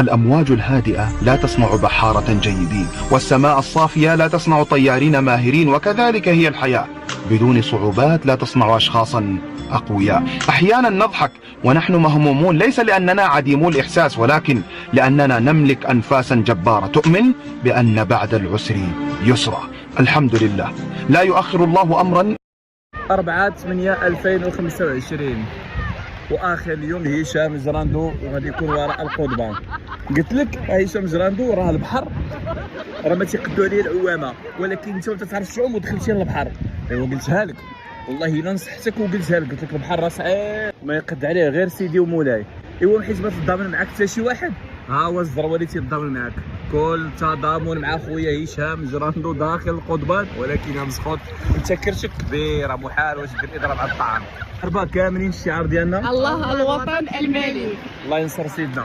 الأمواج الهادئة لا تصنع بحارة جيدين، والسماء الصافية لا تصنع طيارين ماهرين، وكذلك هي الحياة، بدون صعوبات لا تصنع أشخاصا أقوياء. أحيانا نضحك ونحن مهمومون، ليس لأننا عديمو الإحساس، ولكن لأننا نملك أنفاسا جبارة تؤمن بأن بعد العسر يسرا. الحمد لله، لا يؤخر الله أمرا. 4/8/2025 واخر اليوم هشام جراندو وغادي يكون وراء القضبان. قلت لك هشام جراندو راه البحر راه ما تيقدوا عليه العوامه، ولكن انت ما تعرفش تعوم ودخلتي للبحر. ايوا قلتها لك والله الا نصحتك وقلتها لك، قلت لك البحر راه صعيب ما يقد عليه غير سيدي ومولاي. ايوا حيت ما تضامن معاك حتى شي واحد، ها هو الزروه اللي تيتضامن معاك. كل تضامن مع خويا هشام جراندو داخل القضبان، ولكن يا مسخوط انت كرشك كبير محال واش دير اضراب على الطعام. ضربه كاملين الشعار ديالنا الله الوطن الملك. الله ينصر سيدنا.